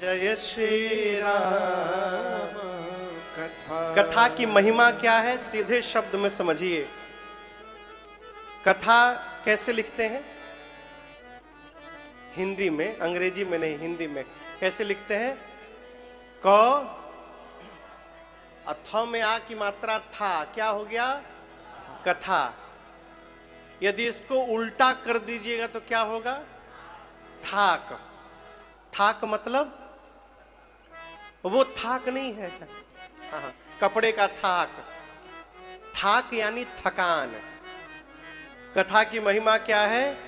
जय श्री राम। कथा की महिमा क्या है, सीधे शब्द में समझिए। कथा कैसे लिखते हैं? हिंदी में, अंग्रेजी में नहीं, हिंदी में कैसे लिखते हैं? क अथ में आ की मात्रा था, क्या हो गया? कथा। यदि इसको उल्टा कर दीजिएगा तो क्या होगा? थाक। थाक मतलब वो थाक नहीं है, हाँ, कपड़े का थाक। थाक यानी थकान। कथा की महिमा क्या है?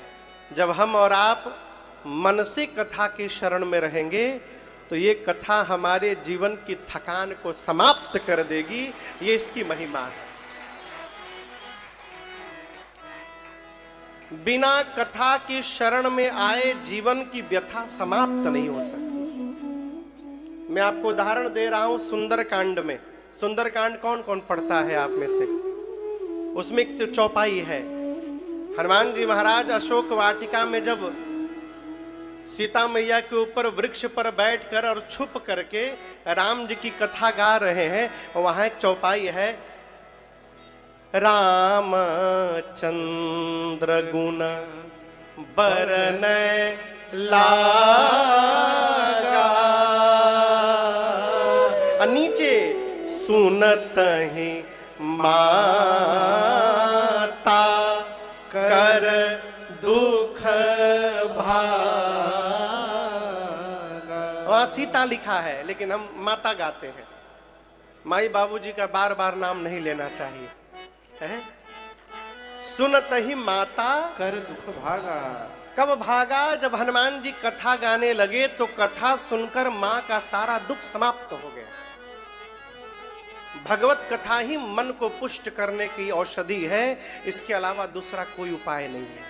जब हम और आप मन से कथा की शरण में रहेंगे तो ये कथा हमारे जीवन की थकान को समाप्त कर देगी। ये इसकी महिमा है। बिना कथा की शरण में आए जीवन की व्यथा समाप्त नहीं हो सकती। मैं आपको उदाहरण दे रहा हूं सुंदरकांड में। सुंदरकांड कौन कौन पढ़ता है आप में से? उसमें एक चौपाई है। हनुमान जी महाराज अशोक वाटिका में जब सीता मैया के ऊपर वृक्ष पर बैठकर और छुप करके राम जी की कथा गा रहे हैं, वहां एक चौपाई है। रामचंद्र गुण बरनय लागा, नीचे सुनत ही माता कर दुख भागा। वहां सीता लिखा है लेकिन हम माता गाते हैं। माई बाबूजी का बार बार नाम नहीं लेना चाहिए है? सुनत ही माता कर दुख भागा। कब भागा? जब हनुमान जी कथा गाने लगे तो कथा सुनकर मां का सारा दुख समाप्त हो गया। भगवत कथा ही मन को पुष्ट करने की औषधि है, इसके अलावा दूसरा कोई उपाय नहीं है।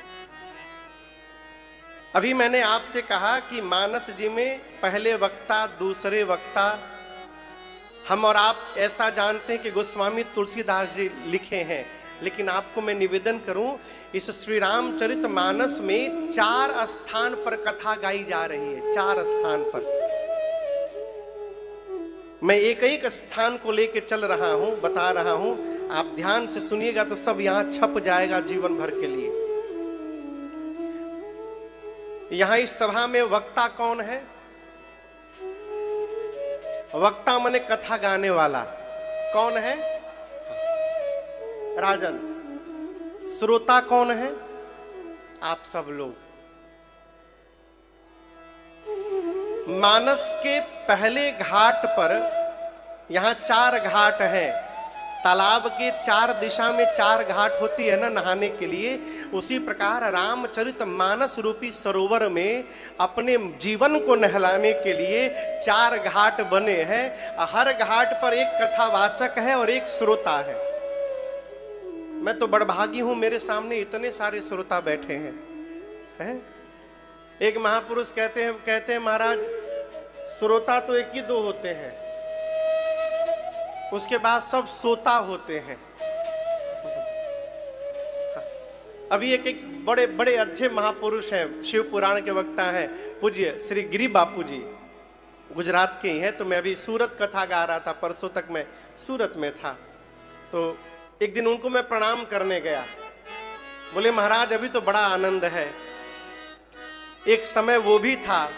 अभी मैंने आपसे कहा कि मानस जी में पहले वक्ता, दूसरे वक्ता, हम और आप ऐसा जानते हैं कि गोस्वामी तुलसीदास जी लिखे हैं, लेकिन आपको मैं निवेदन करूं, इस श्री रामचरितमानस में 4 स्थान पर कथा गाई जा रही है। 4 स्थान पर। मैं एक एक स्थान को लेके चल रहा हूं, बता रहा हूं, आप ध्यान से सुनिएगा तो सब यहां छप जाएगा जीवन भर के लिए। यहां इस सभा में वक्ता कौन है? वक्ता माने कथा गाने वाला। कौन है? राजन। श्रोता कौन है? आप सब लोग। मानस के पहले घाट पर, यहां 4 घाट हैं। तालाब के 4 दिशा में 4 घाट होती है ना नहाने के लिए, उसी प्रकार रामचरितमानस रूपी सरोवर में अपने जीवन को नहलाने के लिए 4 घाट बने हैं। हर घाट पर एक कथावाचक है और एक श्रोता है। मैं तो बड़भागी हूं, मेरे सामने इतने सारे श्रोता बैठे हैं। एक महापुरुष कहते हैं महाराज, श्रोता तो 1 ही 2 होते हैं, उसके बाद सब सोता होते हैं। अभी एक बड़े बड़े अच्छे महापुरुष हैं, शिव पुराण के वक्ता हैं, पूज्य श्री गिरी बापू जी, गुजरात के ही हैं। तो मैं अभी सूरत कथा गा रहा था, परसों तक मैं सूरत में था। तो एक दिन उनको मैं प्रणाम करने गया। बोले महाराज अभी तो बड़ा आनंद है। एक समय वो भी था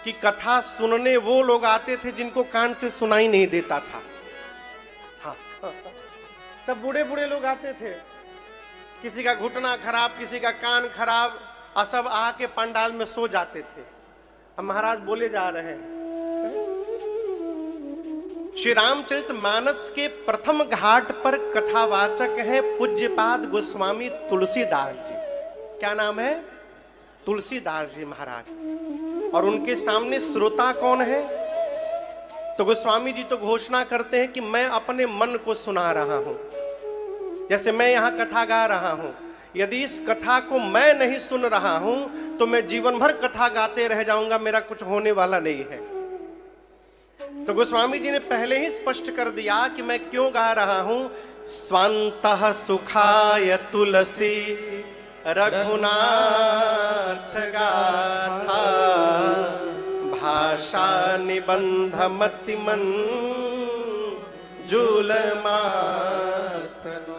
कि कथा सुनने वो लोग आते थे जिनको कान से सुनाई नहीं देता था। हाँ, सब बूढ़े बूढ़े लोग आते थे, किसी का घुटना खराब, किसी का कान खराब, और सब आके पंडाल में सो जाते थे। अब महाराज बोले जा रहे हैं। श्री रामचरितमानस के प्रथम घाट पर कथावाचक है पूज्यपाद गोस्वामी तुलसीदास जी। क्या नाम है? तुलसीदास जी महाराज। और उनके सामने श्रोता कौन है? तो गोस्वामी जी तो घोषणा करते हैं कि मैं अपने मन को सुना रहा हूं। जैसे मैं यहां कथा गा रहा हूं, यदि इस कथा को मैं नहीं सुन रहा हूं तो मैं जीवन भर कथा गाते रह जाऊंगा, मेरा कुछ होने वाला नहीं है। तो गोस्वामी जी ने पहले ही स्पष्ट कर दिया कि मैं क्यों गा रहा हूं। स्वांतः सुखाय तुलसी रघुनाथ गाथा, आशा निबंध मति मन जूल मातनो।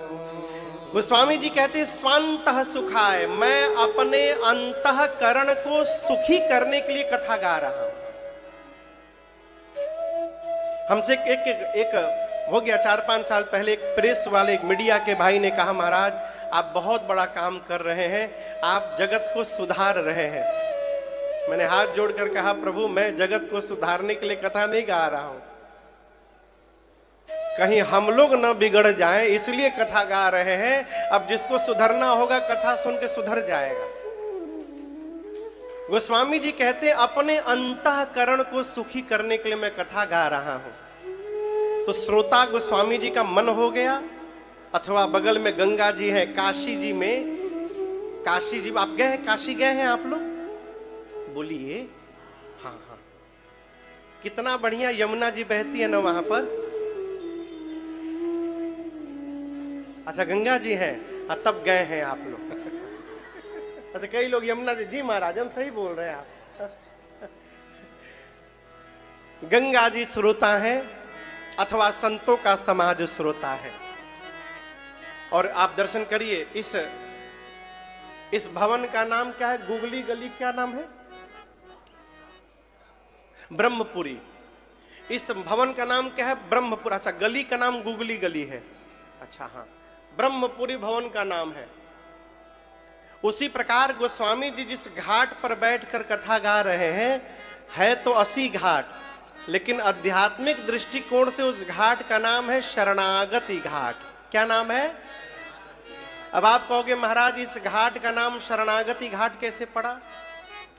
गोस्वामी जी कहते स्वांतः सुखाय, मैं अपने अंतःकरण को सुखी करने के लिए कथा गा रहा हूं। हमसे एक हो गया 4-5 साल पहले एक प्रेस वाले, एक मीडिया के भाई ने कहा, महाराज आप बहुत बड़ा काम कर रहे हैं, आप जगत को सुधार रहे हैं। मैंने हाथ जोड़कर कहा, प्रभु मैं जगत को सुधारने के लिए कथा नहीं गा रहा हूं, कहीं हम लोग न बिगड़ जाएं इसलिए कथा गा रहे हैं। अब जिसको सुधरना होगा कथा सुन के सुधर जाएगा। गोस्वामी जी कहते अपने अंतःकरण को सुखी करने के लिए मैं कथा गा रहा हूं। तो श्रोता गोस्वामी जी का मन हो गया, अथवा बगल में गंगा जी है, काशी जी में, काशी जी आप गए हैं, काशी गए हैं आप लोग? बोलिए हाँ हाँ, कितना बढ़िया यमुना जी बहती है ना वहां पर। अच्छा गंगा जी हैं, तब गए हैं आप लोग। तो कई लोग यमुना जी महाराज हम सही बोल रहे हैं आप। गंगा जी श्रोता है अथवा संतों का समाज श्रोता है। और आप दर्शन करिए, इस भवन का नाम क्या है? गुगली गली, क्या नाम है? ब्रह्मपुरी। इस भवन का नाम क्या है? ब्रह्मपुर। अच्छा, गली का नाम गुगली गली है। अच्छा हाँ, ब्रह्मपुरी भवन का नाम है। उसी प्रकार गोस्वामी जी जिस घाट पर बैठकर कथा गा रहे हैं, है तो 80 घाट, लेकिन आध्यात्मिक दृष्टिकोण से उस घाट का नाम है शरणागति घाट। क्या नाम है? अब आप कहोगे महाराज इस घाट का नाम शरणागति घाट कैसे पड़ा?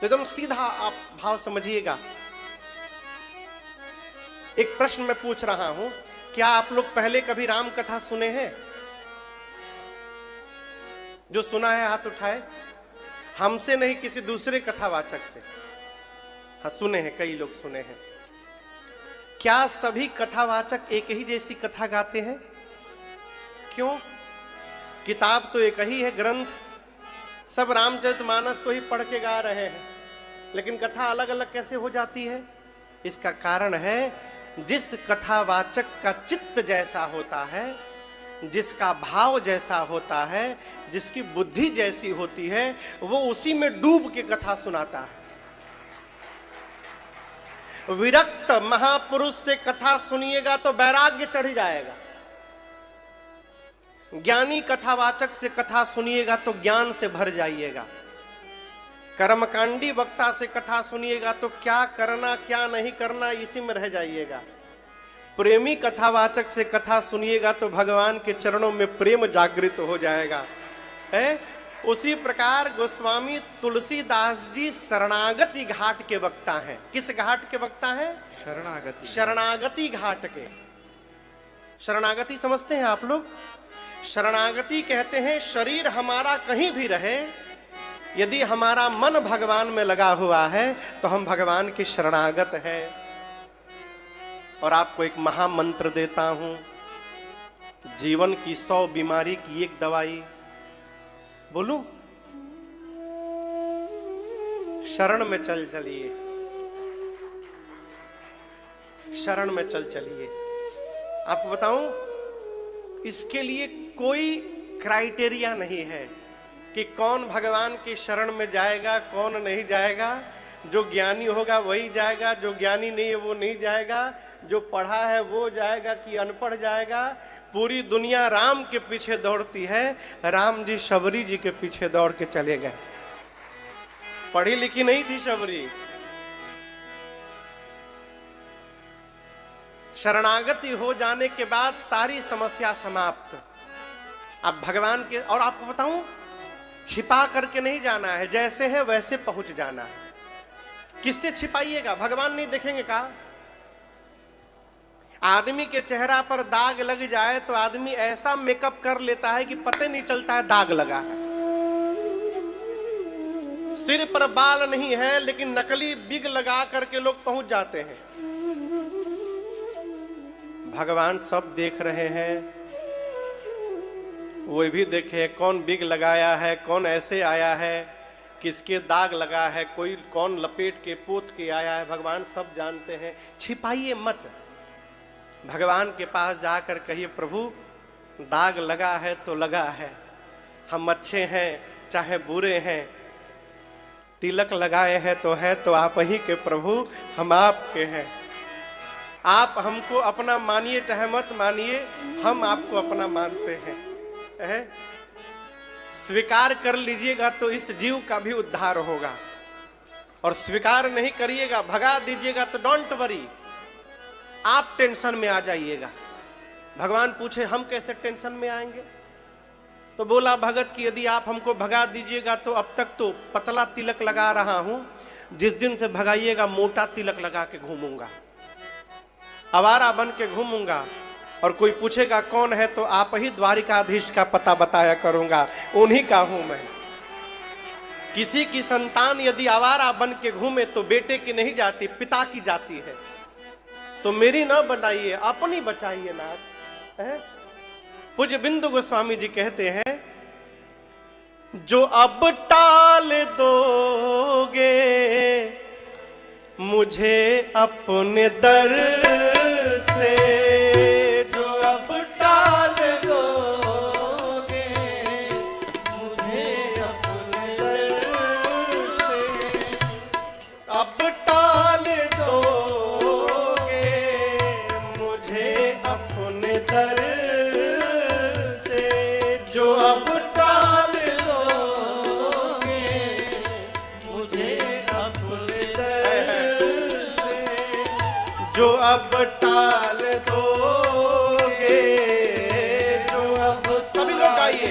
तो एकदम सीधा आप भाव समझिएगा। एक प्रश्न मैं पूछ रहा हूं, क्या आप लोग पहले कभी राम कथा सुने हैं? जो सुना है हाथ उठाए। हमसे नहीं, किसी दूसरे कथावाचक से। हाँ सुने हैं, कई लोग सुने हैं। क्या सभी कथावाचक एक ही जैसी कथा गाते हैं? क्यों? किताब तो एक ही है, ग्रंथ सब रामचरितमानस को ही पढ़ के गा रहे हैं, लेकिन कथा अलग अलग कैसे हो जाती है? इसका कारण है जिस कथावाचक का चित्त जैसा होता है, जिसका भाव जैसा होता है, जिसकी बुद्धि जैसी होती है, वो उसी में डूब के कथा सुनाता है। विरक्त महापुरुष से कथा सुनिएगा तो वैराग्य चढ़ जाएगा। ज्ञानी कथावाचक से कथा सुनिएगा तो ज्ञान से भर जाइएगा। कर्मकांडी वक्ता से कथा सुनिएगा तो क्या करना क्या नहीं करना इसी में रह जाइएगा। प्रेमी कथावाचक से कथा सुनिएगा तो भगवान के चरणों में प्रेम जागृत हो जाएगा। है उसी प्रकार गोस्वामी तुलसीदास जी शरणागति घाट के वक्ता हैं। किस घाट के वक्ता हैं? शरणागति घाट के। शरणागति समझते हैं आप लोग? शरणागति कहते हैं शरीर हमारा कहीं भी रहे, यदि हमारा मन भगवान में लगा हुआ है तो हम भगवान के शरणागत हैं। और आपको एक महामंत्र देता हूं, जीवन की 100 बीमारी की एक दवाई बोलूं? शरण में चलिए, शरण में चलिए। आपको बताऊं, इसके लिए कोई क्राइटेरिया नहीं है कि कौन भगवान की शरण में जाएगा कौन नहीं जाएगा। जो ज्ञानी होगा वही जाएगा, जो ज्ञानी नहीं है वो नहीं जाएगा, जो पढ़ा है वो जाएगा कि अनपढ़ जाएगा। पूरी दुनिया राम के पीछे दौड़ती है, राम जी शबरी जी के पीछे दौड़ के चले गए। पढ़ी लिखी नहीं थी शबरी। शरणागति हो जाने के बाद सारी समस्या समाप्त। अब भगवान के, और आपको बताऊं, छिपा करके नहीं जाना है, जैसे है वैसे पहुंच जाना है। किससे छिपाइएगा? भगवान नहीं देखेंगे का? आदमी के चेहरा पर दाग लग जाए तो आदमी ऐसा मेकअप कर लेता है कि पता नहीं चलता है दाग लगा है। सिर पर बाल नहीं है लेकिन नकली बिग लगा करके लोग पहुंच जाते हैं। भगवान सब देख रहे हैं, वो भी देखे कौन बिग लगाया है, कौन ऐसे आया है, किसके दाग लगा है, कोई कौन लपेट के पोत के आया है, भगवान सब जानते हैं। छिपाइए मत, भगवान के पास जाकर कहिए प्रभु दाग लगा है तो लगा है, हम अच्छे हैं चाहे बुरे हैं, तिलक लगाए हैं तो है तो आप ही के प्रभु, हम आपके हैं। आप हमको अपना मानिए चाहे मत मानिए, हम आपको अपना मानते हैं। स्वीकार कर लीजिएगा तो इस जीव का भी उद्धार होगा, और स्वीकार नहीं करिएगा, भगा दीजिएगा तो डोंट वरी, आप टेंशन में आ जाइएगा। भगवान पूछे हम कैसे टेंशन में आएंगे? तो बोला भगत कि यदि आप हमको भगा दीजिएगा तो अब तक तो पतला तिलक लगा रहा हूं, जिस दिन से भगाइएगा मोटा तिलक लगा के घूमूंगा, आवारा बन के घूमूंगा, और कोई पूछेगा कौन है तो आप ही द्वारिकाधीश का पता बताया करूंगा, उन्हीं का हूं मैं। किसी की संतान यदि आवारा बन के घूमे तो बेटे की नहीं जाती, पिता की जाती है। तो मेरी ना बनाइए, अपनी बचाइए नाथ। पूज्य बिंदु गोस्वामी जी कहते हैं, जो अब टाल दोगे मुझे अपने दर से, जो अब टाल दोगे मुझे अपने दर से, अब टाल दोगे मुझे अपने दर से, जो अब टाल दोगे मुझे अपने दर से, जो अब टाल दोगे, जो अब सभी लोग आइए,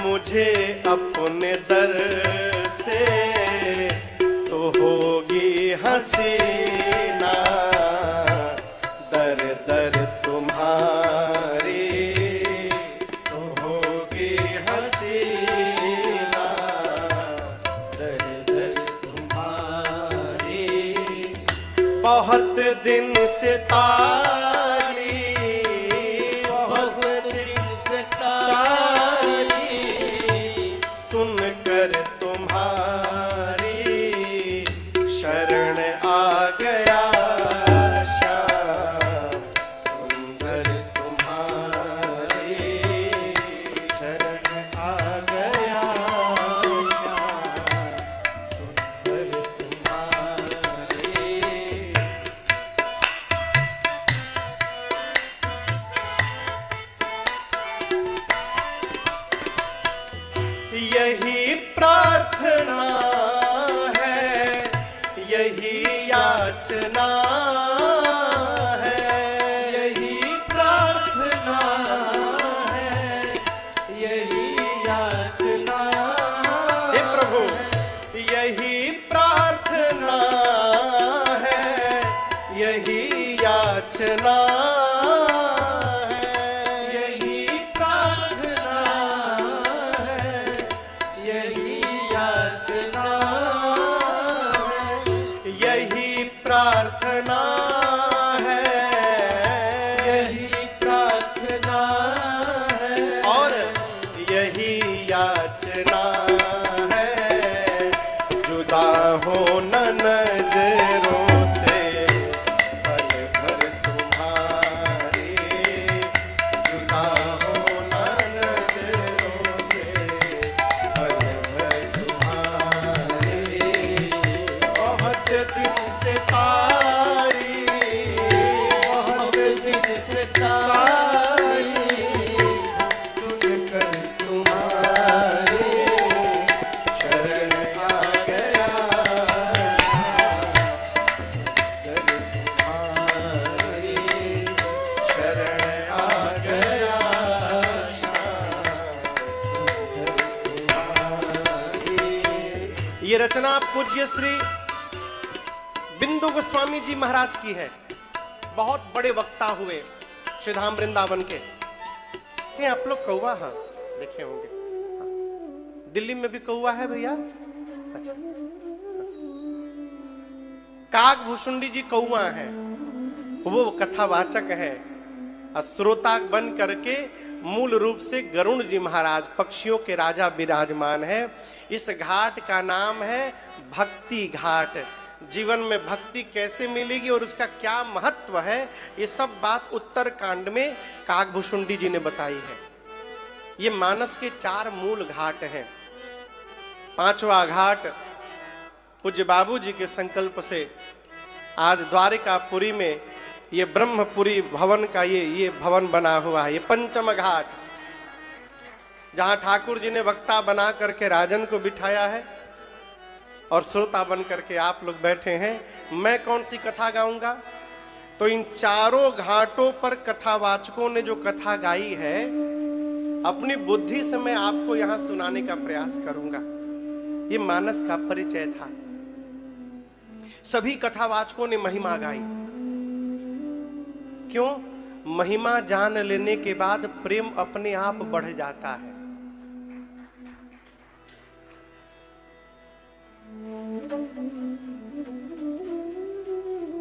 मुझे अपने दर से, तो होगी हसीना दर दर तुम्हारी, तो होगी हसीना दर दर तुम्हारी। बहुत दिन से ताली, बहुत दिन से ताली, सुनकर तुम्हारी शरण आ गया श्याम, सुंदर तुम्हारी शरण आ गया श्याम, सुंदर तुम्हारी। यही प्रार्थना है, यही याचना है, यही प्रार्थना है, यही याचना। हे प्रभु, यही प्रार्थना है, यही याचना है, यही प्रार्थना है, यही याचना है, यही प्रार्थना है, यही प्रार्थना है, और यही याचना है। जुदा हो न नजरों से पल भर तुम्हारी, जुदा हो न नजरों से पल भर तुम्हारी। बहुत दिन से तारी, बहुत दिन से तारी, सुनकर तुम्हारी शरण आ गया, तुम्हारी शरण आ गया, ये रचना पूज्य श्री बिंदु गोस्वामी जी महाराज की है। बहुत बड़े वक्ता हुए श्रीधाम वृंदावन के। आप लोग कौवा हाँ देखे होंगे, हाँ। दिल्ली में भी कौवा है भैया? अच्छा, काग भुसुंडी जी कौवा है, वो कथावाचक है, श्रोता बन करके मूल रूप से गरुण जी महाराज, पक्षियों के राजा विराजमान है। इस घाट का नाम है भक्ति घाट। जीवन में भक्ति कैसे मिलेगी और उसका क्या महत्व है, ये सब बात उत्तर कांड में काकभूषुंडी जी ने बताई है। ये मानस के 4 मूल घाट हैं। 5वां घाट पूज्य बाबू जी के संकल्प से आज द्वारिकापुरी में ये ब्रह्मपुरी भवन का ये भवन बना हुआ है। ये 5वां घाट, जहां ठाकुर जी ने वक्ता बना करके राजन को बिठाया है और श्रोता बन करके आप लोग बैठे हैं। मैं कौन सी कथा गाऊंगा? तो इन 4 घाटों पर कथावाचकों ने जो कथा गाई है, अपनी बुद्धि से मैं आपको यहां सुनाने का प्रयास करूंगा। ये मानस का परिचय था। सभी कथावाचकों ने महिमा गाई। क्यों? महिमा जान लेने के बाद प्रेम अपने आप बढ़ जाता है।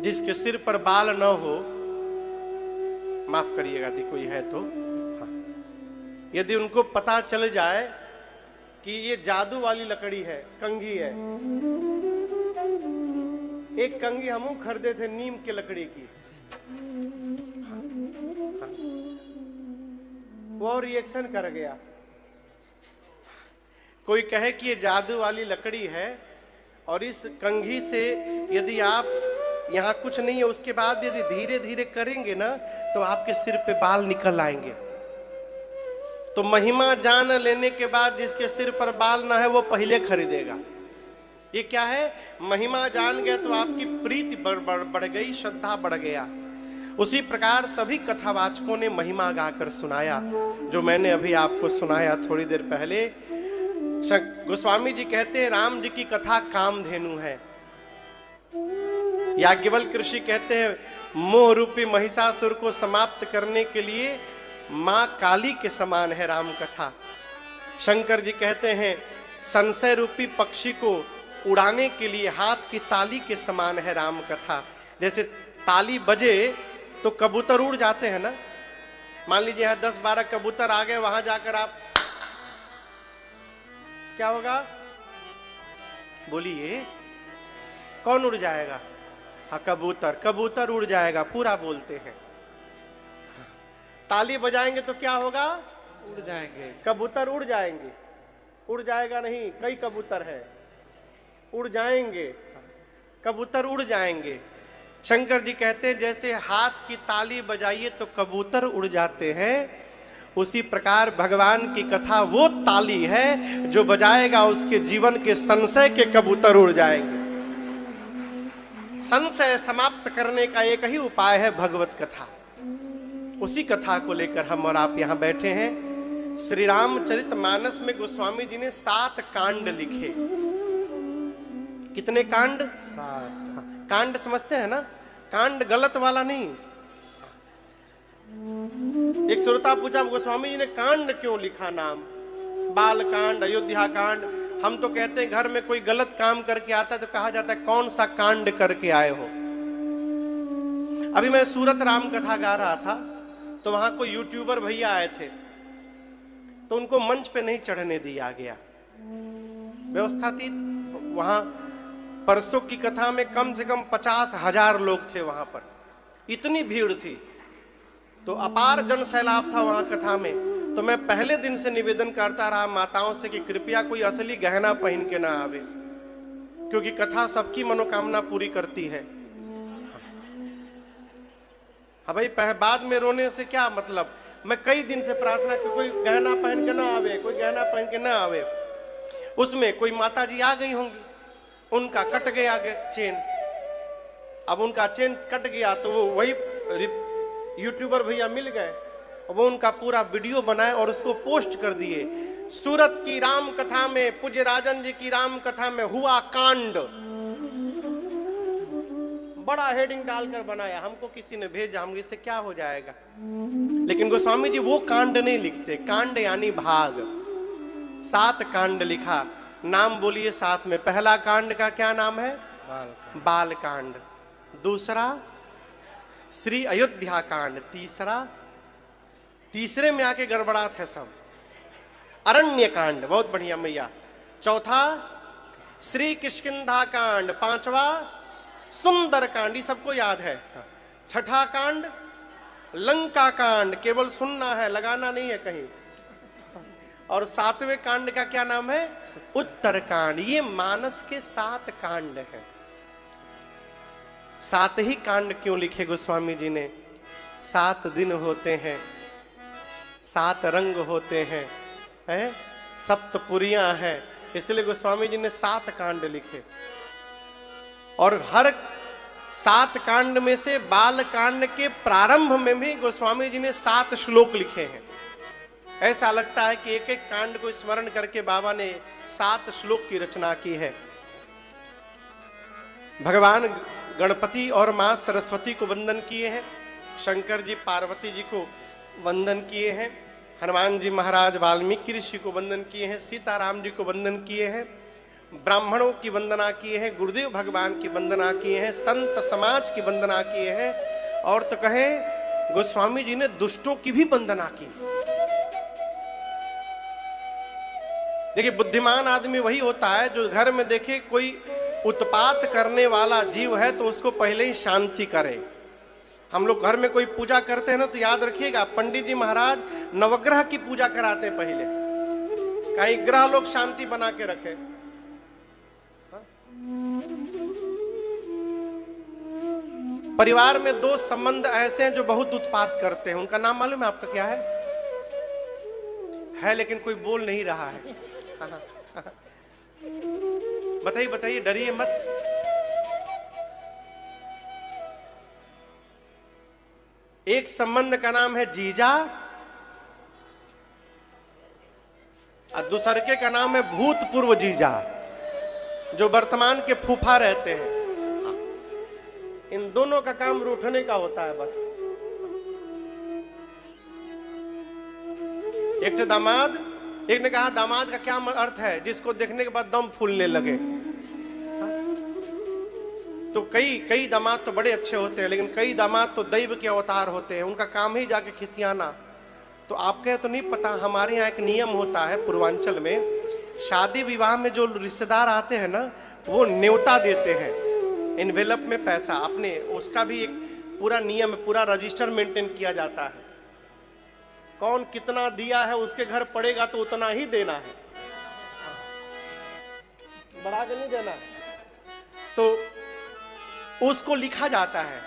जिसके सिर पर बाल न हो, माफ करिएगा यदि कोई है तो, हाँ, यदि उनको पता चल जाए कि ये जादू वाली लकड़ी है, कंघी है। एक कंघी हम खरीदे थे नीम के लकड़ी की, वो रिएक्शन कर गया। कोई कहे कि ये जादू वाली लकड़ी है और इस कंघी से यदि आप यहां कुछ नहीं है, उसके बाद यदि धीरे धीरे करेंगे ना तो आपके सिर पे बाल निकल आएंगे। तो महिमा जान लेने के बाद जिसके सिर पर बाल ना है वो पहले खरीदेगा। ये क्या है? महिमा जान गए तो आपकी प्रीति बढ़ गई, श्रद्धा बढ़ गया। उसी प्रकार सभी कथावाचकों ने महिमा गाकर सुनाया, जो मैंने अभी आपको सुनाया थोड़ी देर पहले। गोस्वामी जी कहते हैं राम जी की कथा कामधेनु है। याज्ञवल्क्य ऋषि कहते हैं मोह रूपी महिषासुर को समाप्त करने के लिए मां काली के समान है राम कथा। शंकर जी कहते हैं संशय रूपी पक्षी को उड़ाने के लिए हाथ की ताली के समान है राम कथा। जैसे ताली बजे तो कबूतर उड़ जाते हैं ना। मान लीजिए यहां 10-12 कबूतर आ गए, वहां जाकर आप क्या होगा? बोलिए, कौन उड़ जाएगा? हाँ, कबूतर। कबूतर उड़ जाएगा, पूरा बोलते हैं। ताली बजाएंगे तो क्या होगा? उड़ जाएंगे, कबूतर उड़ जाएंगे। उड़ जाएगा नहीं, कई कबूतर है, उड़ जाएंगे, कबूतर उड़ जाएंगे। शंकर जी कहते हैं जैसे हाथ की ताली बजाइए तो कबूतर उड़ जाते हैं, उसी प्रकार भगवान की कथा वो ताली है जो बजाएगा उसके जीवन के संशय के कबूतर उड़ जाएंगे। संशय समाप्त करने का एक ही उपाय है भगवत कथा। उसी कथा को लेकर हम और आप यहां बैठे हैं। श्री रामचरितमानस में गोस्वामी जी ने 7 कांड लिखे। कितने कांड? 7। कांड समझते हैं ना? कांड गलत वाला नहीं। एक श्रोता पूछा गोस्वामी जी ने कांड क्यों लिखा नाम? बाल कांड, अयोध्या कांड। हम तो कहते हैं घर में कोई गलत काम करके आता है तो कहा जाता है कौन सा कांड करके आए हो। अभी मैं सूरत राम कथा गा रहा था तो वहां कोई यूट्यूबर भैया आए थे, तो उनको मंच पे नहीं चढ़ने दिया गया। व्यवस्था थी वहां। परसों की कथा में कम से कम 50,000 लोग थे वहां पर, इतनी भीड़ थी, तो अपार जन सैलाब था वहां कथा में। तो मैं पहले दिन से निवेदन करता रहा माताओं से कि कृपया कोई असली गहना पहन के ना आवे, क्योंकि कथा सबकी मनोकामना पूरी करती है। हाँ भाई, बाद में रोने से क्या मतलब। मैं कई दिन से प्रार्थना कि कोई गहना पहन के ना आवे, कोई गहना पहन के ना आवे। उसमें कोई माता जी आ गई होंगी, उनका कट गया चेन। अब उनका चेन कट गया तो वो वही यूट्यूबर भैया मिल गए, वो उनका पूरा वीडियो बनाए और उसको पोस्ट कर दिए। सूरत की राम कथा में, पूज्य राजन जी की राम कथा में हुआ कांड, बड़ा हेडिंग डालकर बनाया। हमको किसी ने भेजा, हम इससे क्या हो जाएगा। लेकिन गोस्वामी जी वो कांड नहीं लिखते। कांड यानी भाग। 7 कांड लिखा। नाम बोलिए साथ में। पहला कांड का क्या नाम है? बाल कांड। दूसरा श्री अयोध्या कांड। तीसरे में आके गड़बड़ात है सब। अरण्य कांड बहुत बढ़िया मैया। चौथा श्री किष्किंधा कांड। पांचवा सुंदर कांड, ये सबको याद है। छठा कांड लंका कांड, केवल सुनना है, लगाना नहीं है कहीं। और सातवें कांड का क्या नाम है? उत्तर कांड। ये मानस के 7 कांड हैं। 7 ही कांड क्यों लिखे गोस्वामी जी ने? 7 दिन होते हैं, 7 रंग होते हैं, हैं? सप्तपुरियां हैं, इसलिए गोस्वामी जी ने 7 कांड लिखे। और हर 7 कांड में से बाल कांड के प्रारंभ में भी गोस्वामी जी ने 7 श्लोक लिखे हैं। ऐसा लगता है कि एक एक कांड को स्मरण करके बाबा ने 7 श्लोक की रचना की है। भगवान गणपति और मां सरस्वती को वंदन किए हैं, शंकर जी पार्वती जी को वंदन किए हैं, हनुमान जी महाराज वाल्मीकि ऋषि को वंदन किए हैं, सीताराम जी को वंदन किए हैं, ब्राह्मणों की वंदना किए हैं, गुरुदेव भगवान की वंदना किए हैं, संत समाज की वंदना किए हैं, और तो कहें गोस्वामी जी ने दुष्टों की भी वंदना की। देखिए, बुद्धिमान आदमी वही होता है जो घर में देखे कोई उत्पात करने वाला जीव है तो उसको पहले ही शांति करे। हम लोग घर में कोई पूजा करते हैं ना, तो याद रखिएगा पंडित जी महाराज नवग्रह की पूजा कराते हैं पहले, कहीं ग्रह लोग शांति बना के रखे। परिवार में 2 संबंध ऐसे हैं जो बहुत उत्पात करते हैं, उनका नाम मालूम है आपका क्या है? लेकिन कोई बोल नहीं रहा है। बताइए बताइए, डरिए मत। एक संबंध का नाम है जीजा और दूसरे का नाम है भूतपूर्व जीजा, जो वर्तमान के फूफा रहते हैं। इन दोनों का काम रूठने का होता है बस। एक दामाद, एक ने कहा दामाद का क्या अर्थ है? जिसको देखने के बाद दम फूलने लगे। तो कई दामाद तो बड़े अच्छे होते हैं, लेकिन कई दामाद तो दैव के अवतार होते हैं, उनका काम ही जाके खिसियाना। तो आपके तो नहीं पता, हमारे यहाँ एक नियम होता है पूर्वांचल में, शादी विवाह में जो रिश्तेदार आते हैं ना, वो न्योता देते हैं, एनवेलप में पैसा अपने, उसका भी एक पूरा नियम, पूरा रजिस्टर मेंटेन किया जाता है। कौन कितना दिया है उसके घर पड़ेगा तो उतना ही देना है, बढ़ा के नहीं देना। तो उसको लिखा जाता है,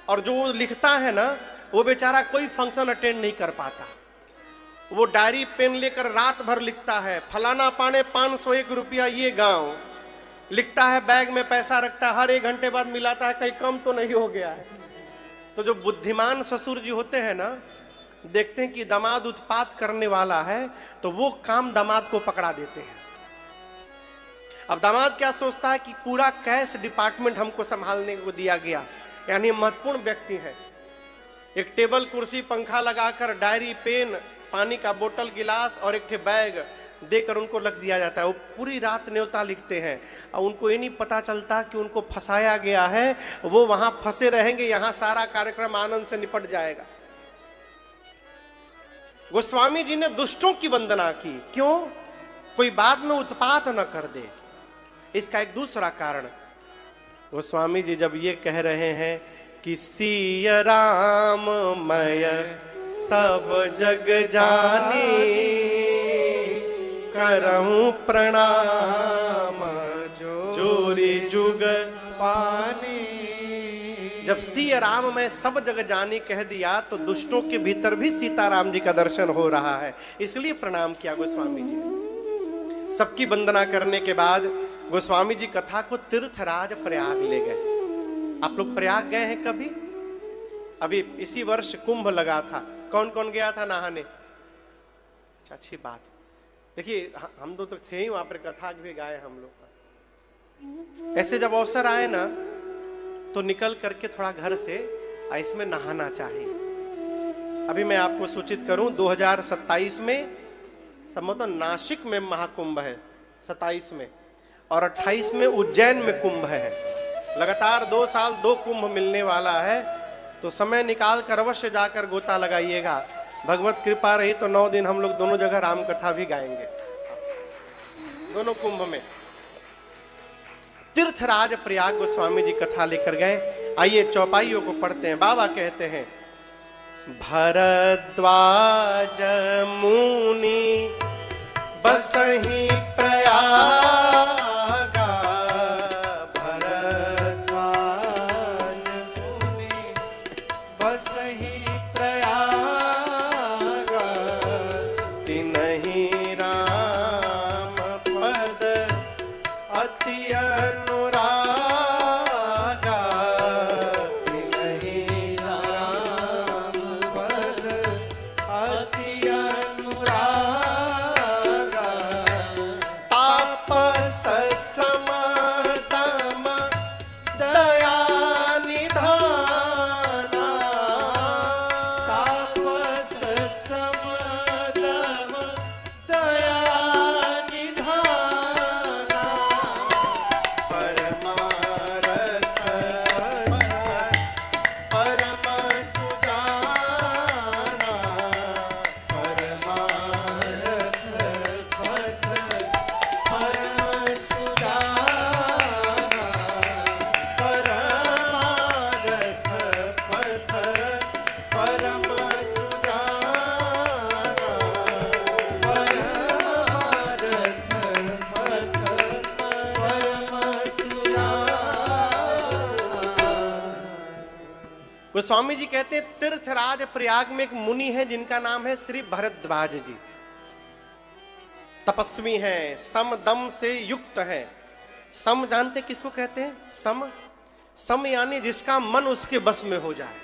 और जो लिखता है ना वो बेचारा कोई फंक्शन अटेंड नहीं कर पाता। वो डायरी पेन लेकर रात भर लिखता है, फलाना पाने 501 रुपया ये गांव, लिखता है, बैग में पैसा रखता है, हर 1 घंटे बाद मिलाता है, कहीं कम तो नहीं हो गया है। तो जो बुद्धिमान ससुर जी होते हैं ना, देखते हैं कि दामाद उत्पात करने वाला है तो वो काम दामाद को पकड़ा देते हैं। अब दामाद क्या सोचता है कि पूरा कैश डिपार्टमेंट हमको संभालने को दिया गया, यानी महत्वपूर्ण व्यक्ति है। एक टेबल कुर्सी पंखा लगाकर डायरी पेन पानी का बोतल गिलास और एक बैग देकर उनको रख दिया जाता है। वो पूरी रात न्योता लिखते हैं और उनको ये नहीं पता चलता कि उनको फंसाया गया है, वो वहां फंसे रहेंगे, यहाँ सारा कार्यक्रम आनंद से निपट जाएगा। गोस्वामी जी ने दुष्टों की वंदना की, क्यों? कोई बाद में उत्पात न कर दे। इसका एक दूसरा कारण, गोस्वामी जी जब ये कह रहे हैं कि सिय राम मय सब जग जानी, करऊं प्रणाम जोरी जुग पानी। जब सिय राम में सब जग जानी कह दिया तो दुष्टों के भीतर भी सीताराम जी का दर्शन हो रहा है, इसलिए प्रणाम किया गोस्वामी जी ने। सबकी वंदना करने के बाद गोस्वामी जी कथा को तीर्थराज प्रयाग ले गए। आप लोग प्रयाग गए हैं कभी? अभी इसी वर्ष कुंभ लगा था, कौन कौन गया था नहाने? अच्छा, अच्छी बात। देखिए, हम दो तो थे ही वहां पर, कथा भी गाए हम लोग। ऐसे जब अवसर आए ना तो निकल करके थोड़ा घर से इसमें नहाना चाहिए। अभी मैं आपको सूचित करूं, 2027 में संभवतः नासिक में महाकुंभ है 27 में, और 28 में उज्जैन में कुंभ है। लगातार 2 साल 2 कुंभ मिलने वाला है, तो समय निकाल कर अवश्य जाकर गोता लगाइएगा। भगवत कृपा रही तो 9 दिन हम लोग दोनों जगह राम कथा भी गाएंगे, दोनों कुंभ में। तीर्थराज प्रयाग गोस्वामी जी कथा लेकर गए। आइए चौपाइयों को पढ़ते हैं। बाबा कहते हैं, भरद्वाज मुनि बसहि प्रयागा, भरद्वाज मुनि बसहि प्रयागा, तिनहि राम पद अति अनुरागा, तिनहि राम पद अति अनुरागा, तापस समदम दया निधाना, तापस समदम दया निधाना, परमारथ परम सुजाना, परमारथ पथ परम सुजाना, परमारथ पथ परम सुजाना, परमारथ पथ परम सुजाना। गोस्वामी जी कहते हैं, तीर्थराज प्रयाग में एक मुनि है जिनका नाम है श्री भरद्वाज जी। तपस्वी हैं, सम दम से युक्त है। सम जानते किसको कहते हैं? सम, सम यानी जिसका मन उसके बस में हो जाए।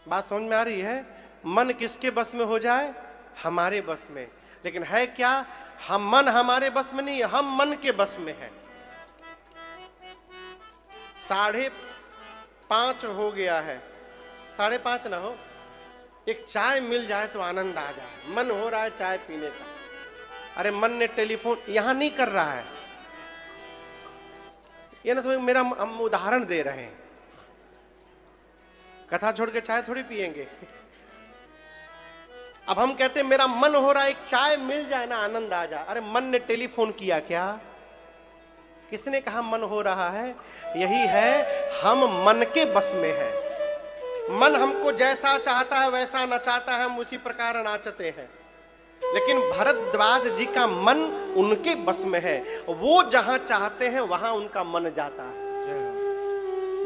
बात समझ में आ रही है? मन किसके बस में हो जाए? हमारे बस में। लेकिन है क्या? हम मन हमारे बस में नहीं है, हम मन के बस में है। 5:30 हो गया है, 5:30 ना हो, एक चाय मिल जाए तो आनंद आ जाए। मन हो रहा है चाय पीने का, अरे मन ने टेलीफोन यहां नहीं कर रहा है। ये ना समझ, मेरा हम उदाहरण दे रहे हैं, कथा छोड़ के चाय थोड़ी पिएंगे। अब हम कहते हैं मेरा मन हो रहा है, एक चाय मिल जाए ना आनंद आ जाए। अरे मन ने टेलीफोन किया क्या? किसने कहा मन हो रहा है? यही है, हम मन के बस में है। मन हमको जैसा चाहता है वैसा नचाता है, हम उसी प्रकार नाचते हैं। लेकिन भरद्वाज जी का मन उनके बस में है, वो जहां चाहते हैं वहां उनका मन जाता है।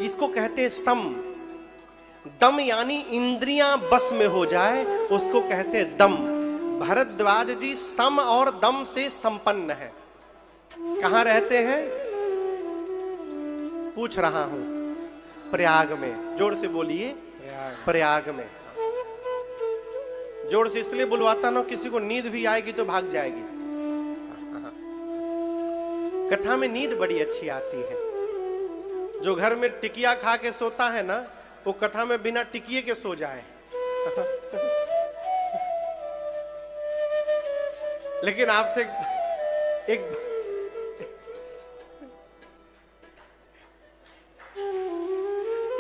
इसको कहते हैं सम। दम यानी इंद्रियां बस में हो जाए, उसको कहते हैं दम। भरद्वाज जी सम और दम से संपन्न है। कहां रहते हैं? पूछ रहा हूं। प्रयाग में। जोर से बोलिए, प्रयाग में। जोर से इसलिए बुलवाता ना, किसी को नींद भी आएगी तो भाग जाएगी। कथा में नींद बड़ी अच्छी आती है। जो घर में टिकिया खा के सोता है ना, वो कथा में बिना टिकिए के सो जाए। लेकिन आपसे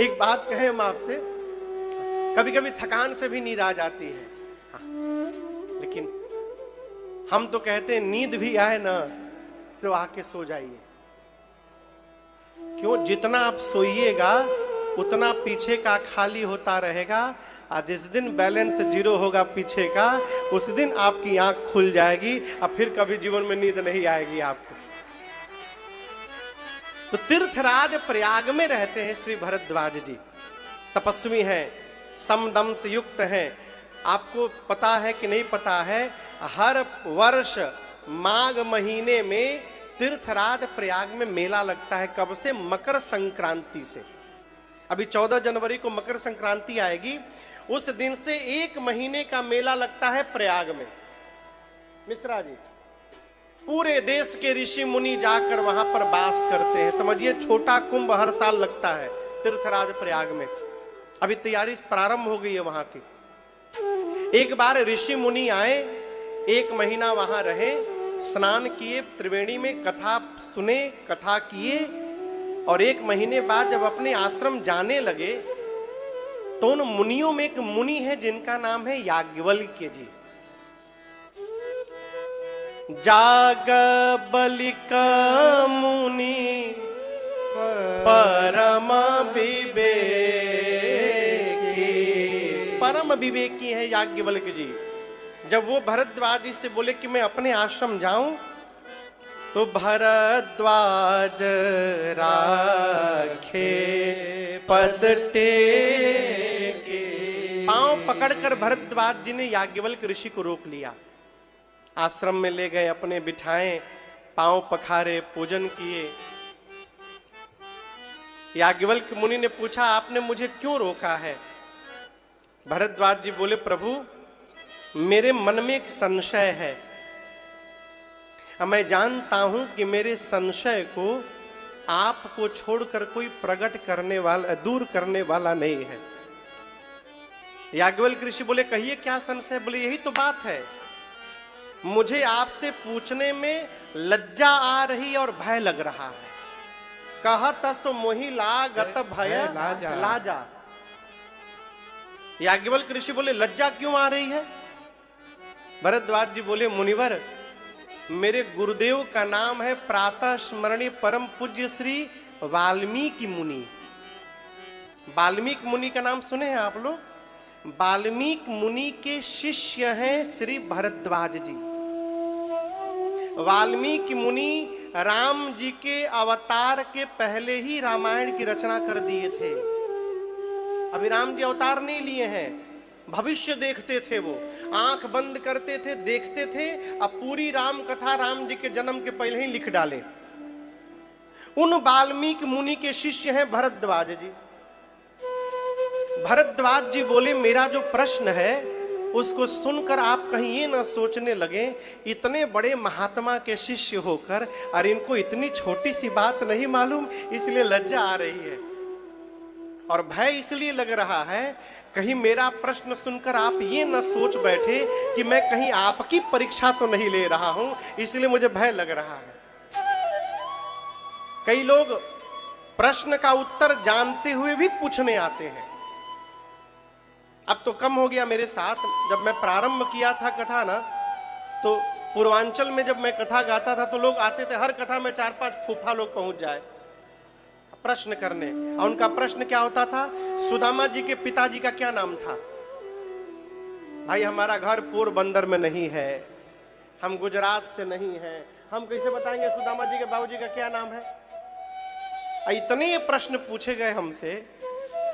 एक बात कहें हम आपसे, कभी कभी थकान से भी नींद आ जाती है। लेकिन हम तो कहते हैं नींद भी आए ना तो आके सो जाइए। क्यों? जितना आप सोइएगा उतना पीछे का खाली होता रहेगा, और जिस दिन बैलेंस 0 होगा पीछे का, उस दिन आपकी आंख खुल जाएगी और फिर कभी जीवन में नींद नहीं आएगी आपको। तो तीर्थराज प्रयाग में रहते हैं श्री भरद्वाज जी। तपस्वी हैं, समदम से युक्त हैं। आपको पता है कि नहीं पता है, हर वर्ष माघ महीने में तीर्थराज प्रयाग में मेला लगता है। कब से? मकर संक्रांति से। अभी 14 जनवरी को मकर संक्रांति आएगी, उस दिन से 1 महीने का मेला लगता है प्रयाग में। मिश्रा जी, पूरे देश के ऋषि मुनि जाकर वहां पर वास करते हैं। समझिए, छोटा कुंभ हर साल लगता है तीर्थराज प्रयाग में। अभी तैयारी प्रारंभ हो गई है वहां की। एक बार ऋषि मुनि आए, 1 महीना वहां रहे, स्नान किए, त्रिवेणी में कथा सुने, कथा किए, और 1 महीने बाद जब अपने आश्रम जाने लगे तो उन मुनियों में एक मुनि है जिनका नाम है याज्ञवल्क्य जी। याज्ञवल्क्य मुनि परम विवेकी, परम विवेकी है याज्ञवल्क्य जी। जब वो भरद्वाज जी से बोले कि मैं अपने आश्रम जाऊं, तो भरद्वाज राखे पद टेके, पांव पकड़कर भरद्वाज जी ने याज्ञवल्क्य ऋषि को रोक लिया। आश्रम में ले गए, अपने बिठाए, पांव पखारे, पूजन किए। याज्ञवल्क्य मुनि ने पूछा, आपने मुझे क्यों रोका है? भरद्वाज जी बोले, प्रभु मेरे मन में एक संशय है। मैं जानता हूं कि मेरे संशय को आपको छोड़कर कोई प्रकट करने वाला, दूर करने वाला नहीं है। याज्ञवल्क्य ऋषि बोले, कहिए क्या संशय? बोले, यही तो बात है, मुझे आपसे पूछने में लज्जा आ रही और भय लग रहा है। कहत सो मोहि लागत भय लाजा। याज्ञवल्क्य ऋषि बोले, लज्जा क्यों आ रही है? भरद्वाज जी बोले, मुनिवर मेरे गुरुदेव का नाम है प्रातः स्मरणीय परम पूज्य श्री वाल्मीकि मुनि। वाल्मीकि मुनि का नाम सुने हैं आप लोग? वाल्मीकि मुनि के शिष्य हैं श्री भरद्वाज जी। वाल्मीकि मुनि राम जी के अवतार के पहले ही रामायण की रचना कर दिए थे। अभी राम जी अवतार नहीं लिए हैं, भविष्य देखते थे। वो आंख बंद करते थे, देखते थे, अब पूरी राम कथा राम जी के जन्म के पहले ही लिख डाले। उन वाल्मीकि मुनि के शिष्य हैं भरद्वाज जी। भरद्वाज जी बोले, मेरा जो प्रश्न है उसको सुनकर आप कहीं ये ना सोचने लगे, इतने बड़े महात्मा के शिष्य होकर और इनको इतनी छोटी सी बात नहीं मालूम, इसलिए लज्जा आ रही है और भय इसलिए लग रहा है, कहीं मेरा प्रश्न सुनकर आप ये न सोच बैठे कि मैं कहीं आपकी परीक्षा तो नहीं ले रहा हूं, इसलिए मुझे भय लग रहा है। कई लोग प्रश्न का उत्तर जानते हुए भी पूछने आते हैं। अब तो कम हो गया मेरे साथ। जब मैं प्रारंभ किया था कथा ना, तो पूर्वांचल में जब मैं कथा गाता था तो लोग आते थे, हर कथा में 4-5 फूफा लोग पहुंच जाए प्रश्न करने। और उनका प्रश्न क्या होता था? सुदामा जी के पिताजी का क्या नाम था? भाई हमारा घर पोरबंदर में नहीं है, हम गुजरात से नहीं हैं, हम कैसे बताएंगे सुदामा जी के बाबूजी का क्या नाम है? इतने प्रश्न पूछे गए हमसे।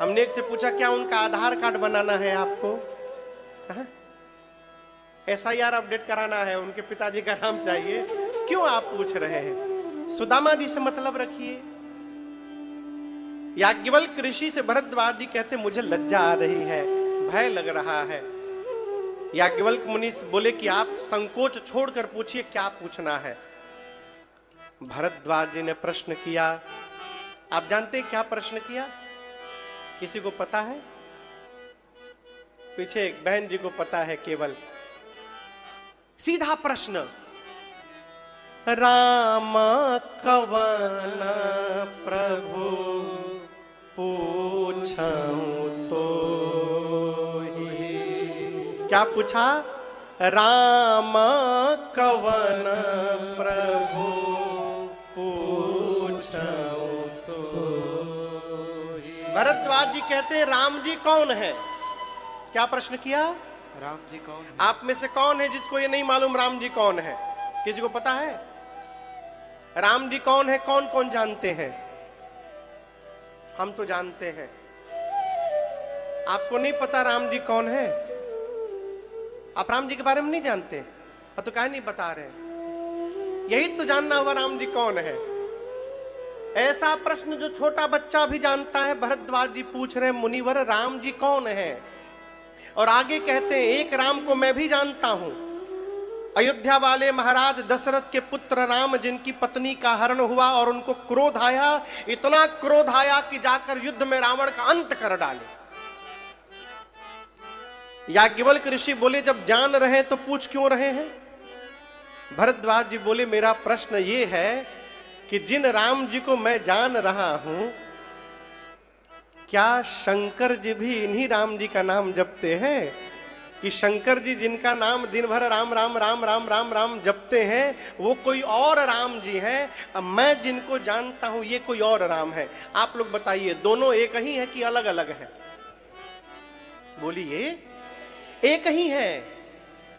हमने एक से पूछा, क्या उनका आधार कार्ड बनाना है आपको? SIR अपडेट कराना है, उनके पिताजी का नाम चाहिए, क्यों आप पूछ रहे हैं? सुदामा जी से मतलब रखिए। याज्ञवल्क्य ऋषि से भरद्वाज जी कहते, मुझे लज्जा आ रही है, भय लग रहा है। याज्ञवल्क्य मुनि बोले कि आप संकोच छोड़कर पूछिए, क्या पूछना है? भरद्वाज जी ने प्रश्न किया। आप जानते हैं क्या प्रश्न किया? किसी को पता है? पीछे एक बहन जी को पता है केवल। सीधा प्रश्न, राम कवन प्रभु पूछूं तो ही। क्या पूछा? राम कवन प्रभु पूछूं तो ही। भरद्वाज जी कहते, राम जी कौन है? क्या प्रश्न किया? राम जी कौन है? आप में से कौन है जिसको ये नहीं मालूम राम जी कौन है? किसी को पता है राम जी कौन है? कौन कौन जानते हैं? हम तो जानते हैं। आपको नहीं पता राम जी कौन है? आप राम जी के बारे में नहीं जानते, तो काहे नहीं बता रहे? यही तो जानना हुआ राम जी कौन है। ऐसा प्रश्न जो छोटा बच्चा भी जानता है, भरद्वाज जी पूछ रहे, मुनिवर राम जी कौन है? और आगे कहते हैं, एक राम को मैं भी जानता हूं, अयोध्या वाले महाराज दशरथ के पुत्र राम, जिनकी पत्नी का हरण हुआ और उनको क्रोध आया, इतना क्रोध आया कि जाकर युद्ध में रावण का अंत कर डाले। याज्ञवल्क्य ऋषि बोले, जब जान रहे तो पूछ क्यों रहे हैं? भरद्वाज जी बोले, मेरा प्रश्न ये है कि जिन राम जी को मैं जान रहा हूं, क्या शंकर जी भी इन्हीं राम जी का नाम जपते हैं? कि शंकर जी जिनका नाम दिन भर राम राम राम राम राम राम जपते हैं, वो कोई और राम जी हैं। अब मैं जिनको जानता हूं ये कोई और राम है। आप लोग बताइए, दोनों एक ही है कि अलग अलग है? बोलिए, एक ही है।